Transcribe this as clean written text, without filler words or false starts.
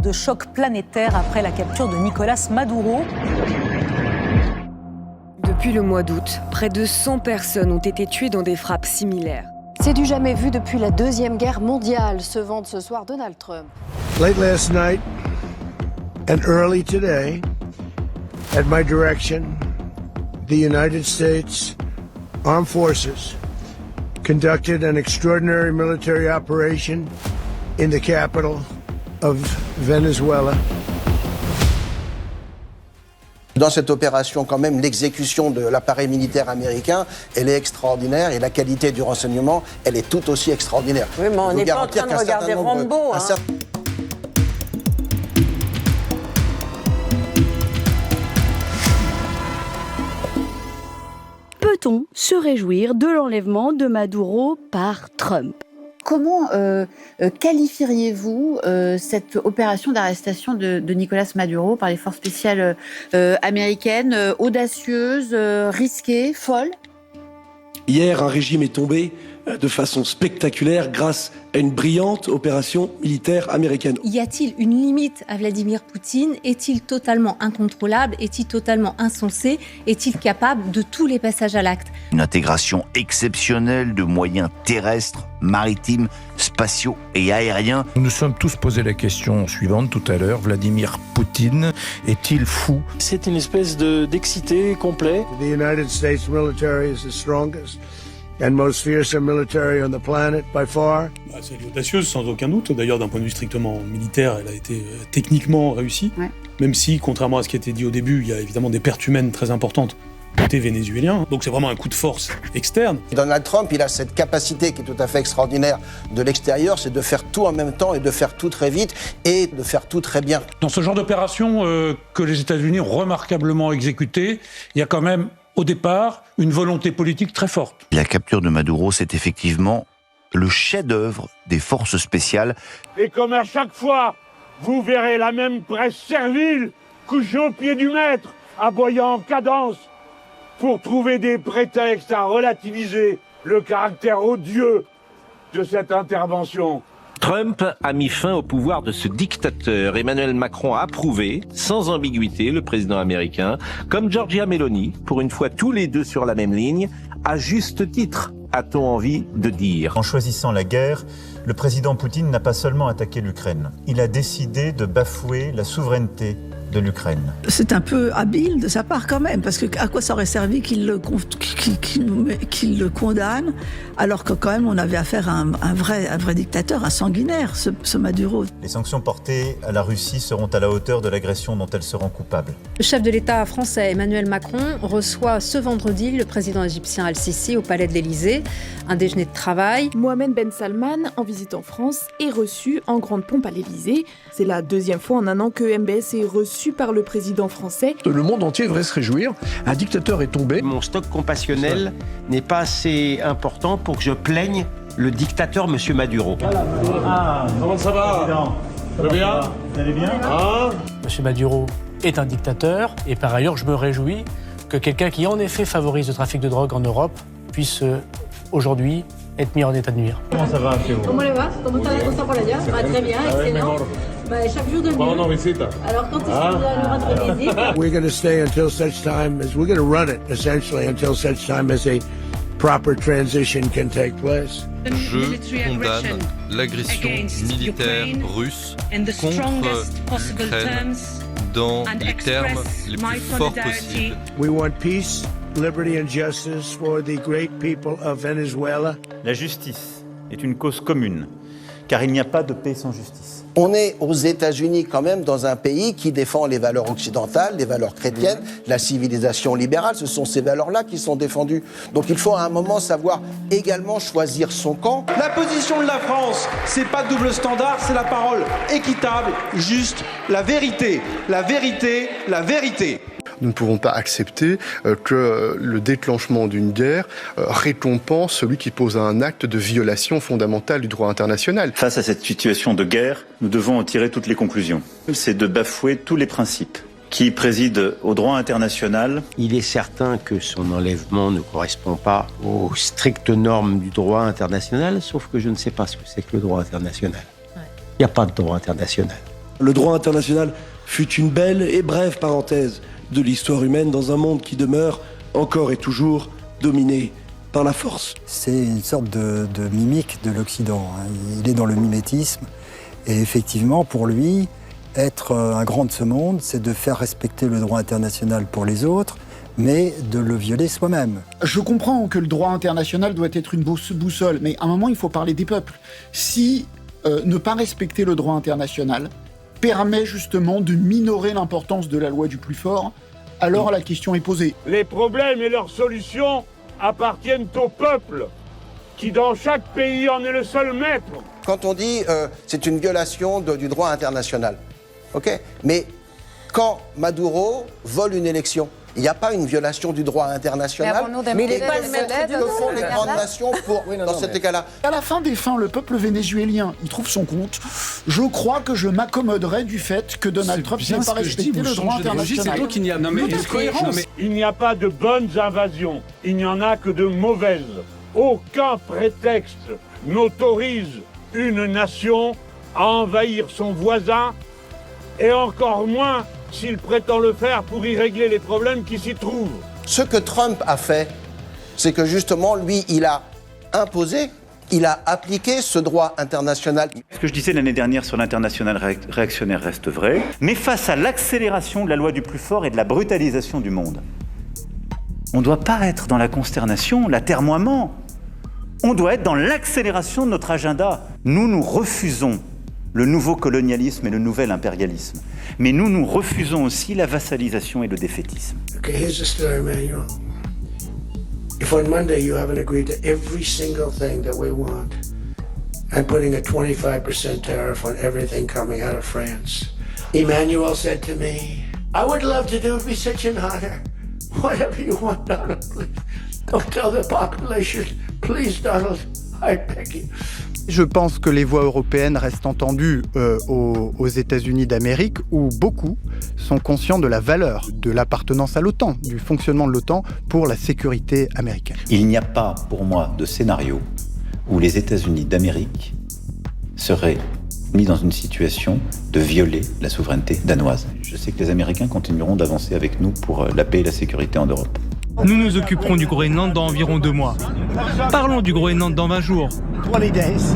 de choc planétaire après la capture de Nicolás Maduro. Depuis le mois d'août, près de 100 personnes ont été tuées dans des frappes similaires. C'est du jamais vu depuis la Deuxième Guerre mondiale, se vante ce soir Donald Trump. Late last night and early today, at my direction, the United States Armed Forces conducted an extraordinary military operation in the capital of Venezuela. Dans cette opération, quand même, l'exécution de l'appareil militaire américain, elle est extraordinaire et la qualité du renseignement, elle est tout aussi extraordinaire. Oui, mais on n'est pas en train de regarder Rambo. Peut-on se réjouir de l'enlèvement de Maduro par Trump ? Comment qualifieriez-vous cette opération d'arrestation de Nicolás Maduro par les forces spéciales américaines, audacieuse, risquée, folle ? Hier, un régime est tombé de façon spectaculaire grâce à une brillante opération militaire américaine. Y a-t-il une limite à Vladimir Poutine ? Est-il totalement incontrôlable ? Est-il totalement insensé ? Est-il capable de tous les passages à l'acte ? Une intégration exceptionnelle de moyens terrestres, maritimes, spatiaux et aériens. Nous nous sommes tous posé la question suivante tout à l'heure. Vladimir Poutine est-il fou ? C'est une espèce d'excité complet. The United States military is the strongest and most fearsome military on the planet by far. Elle est audacieuse sans aucun doute. D'ailleurs, d'un point de vue strictement militaire, elle a été techniquement réussie. Ouais. Même si, contrairement à ce qui a été dit au début, il y a évidemment des pertes humaines très importantes côté vénézuélien. Donc c'est vraiment un coup de force externe. Donald Trump, il a cette capacité qui est tout à fait extraordinaire de l'extérieur, c'est de faire tout en même temps et de faire tout très vite et de faire tout très bien. Dans ce genre d'opération que les États-Unis ont remarquablement exécuté, il y a quand même au départ une volonté politique très forte. La capture de Maduro, c'est effectivement le chef-d'œuvre des forces spéciales. Et comme à chaque fois, vous verrez la même presse servile couchée au pied du maître, aboyant en cadence, pour trouver des prétextes à relativiser le caractère odieux de cette intervention. Trump a mis fin au pouvoir de ce dictateur. Emmanuel Macron a approuvé, sans ambiguïté, le président américain, comme Giorgia Meloni, pour une fois tous les deux sur la même ligne, à juste titre, a-t-on envie de dire. En choisissant la guerre, le président Poutine n'a pas seulement attaqué l'Ukraine, il a décidé de bafouer la souveraineté de l'Ukraine. C'est un peu habile de sa part quand même, parce que à quoi ça aurait servi qu'il le condamne, alors que quand même on avait affaire à un vrai dictateur, un sanguinaire, ce Maduro. Les sanctions portées à la Russie seront à la hauteur de l'agression dont elle se rend coupable. Le chef de l'État français Emmanuel Macron reçoit ce vendredi le président égyptien Al-Sisi au palais de l'Élysée. Un déjeuner de travail. Mohamed Ben Salman, en visite en France, est reçu en grande pompe à l'Élysée. C'est la deuxième fois en un an que MBS est reçu par le président français. Le monde entier devrait se réjouir. Un dictateur est tombé. Mon stock compassionnel n'est pas assez important pour que je plaigne le dictateur Monsieur Maduro. Ah, comment ça va? Très bien. Vous allez bien? Monsieur Maduro est un dictateur et par ailleurs je me réjouis que quelqu'un qui en effet favorise le trafic de drogue en Europe puisse aujourd'hui être mis en état de nuire. Comment ça va chez vous? Comment ça va? Comment ça va pour la guerre? Très bien, excellent. Chaque jour de mieux. Alors quand est-ce que vous allez nous rendre visite? We're going to stay until such time as we're going to run it essentially until such time as a proper transition can take place. Je condamne l'agression militaire russe contre l'Ukraine dans les termes les plus forts possibles. We want peace, liberty and justice for the great people of Venezuela. La justice est une cause commune, car il n'y a pas de paix sans justice. On est aux États-Unis quand même dans un pays qui défend les valeurs occidentales, les valeurs chrétiennes, la civilisation libérale. Ce sont ces valeurs-là qui sont défendues. Donc il faut à un moment savoir également choisir son camp. La position de la France, c'est pas de double standard, c'est la parole équitable, juste, la vérité, la vérité, la vérité. Nous ne pouvons pas accepter que le déclenchement d'une guerre récompense celui qui pose un acte de violation fondamentale du droit international. Face à cette situation de guerre, nous devons en tirer toutes les conclusions. C'est de bafouer tous les principes qui président au droit international. Il est certain que son enlèvement ne correspond pas aux strictes normes du droit international, sauf que je ne sais pas ce que c'est que le droit international. Il n'y a pas de droit international. Le droit international fut une belle et brève parenthèse de l'histoire humaine dans un monde qui demeure encore et toujours dominé par la force. C'est une sorte de mimique de l'Occident. Il est dans le mimétisme. Et effectivement, pour lui, être un grand de ce monde, c'est de faire respecter le droit international pour les autres, mais de le violer soi-même. Je comprends que le droit international doit être une boussole, mais à un moment, il faut parler des peuples. Si ne pas respecter le droit international permet justement de minorer l'importance de la loi du plus fort, alors la question est posée. Les problèmes et leurs solutions appartiennent au peuple, qui dans chaque pays en est le seul maître. Quand on dit c'est une violation du droit international, ok, mais quand Maduro vole une élection, il n'y a pas une violation du droit international. Mais il n'est pas le maître que font les grandes nations dans cet cas-là. À la fin des fins, le peuple vénézuélien, il trouve son compte. Je crois que je m'accommoderais du fait que Donald Trump n'ait pas respecté le droit international. Il n'y a pas de bonnes invasions, il n'y en a que de mauvaises. Aucun prétexte n'autorise une nation à envahir son voisin, et encore moins s'il prétend le faire pour y régler les problèmes qui s'y trouvent. Ce que Trump a fait, c'est que justement, lui, il a imposé, il a appliqué ce droit international. Ce que je disais l'année dernière sur l'international réactionnaire reste vrai, mais face à l'accélération de la loi du plus fort et de la brutalisation du monde, on ne doit pas être dans la consternation, l'atermoiement. On doit être dans l'accélération de notre agenda. Nous refusons le nouveau colonialisme et le nouvel impérialisme. Mais nous refusons aussi la vassalisation et le défaitisme. Okay, here's the story, Manuel. If on Monday you haven't agreed to every single thing that we want, I'm putting a 25% tariff on everything coming out of France. Emmanuel said to me, I would love to do it, be such an honor. Whatever you want, Donald, please. Don't tell the population. Please, Donald, I beg you. Je pense que les voix européennes restent entendues aux États-Unis d'Amérique, où beaucoup sont conscients de la valeur de l'appartenance à l'OTAN, du fonctionnement de l'OTAN pour la sécurité américaine. Il n'y a pas, pour moi, de scénario où les États-Unis d'Amérique seraient mis dans une situation de violer la souveraineté danoise. Je sais que les Américains continueront d'avancer avec nous pour la paix et la sécurité en Europe. Nous nous occuperons du Groenland dans environ 2 mois. Parlons du Groenland dans 20 jours. 20 days.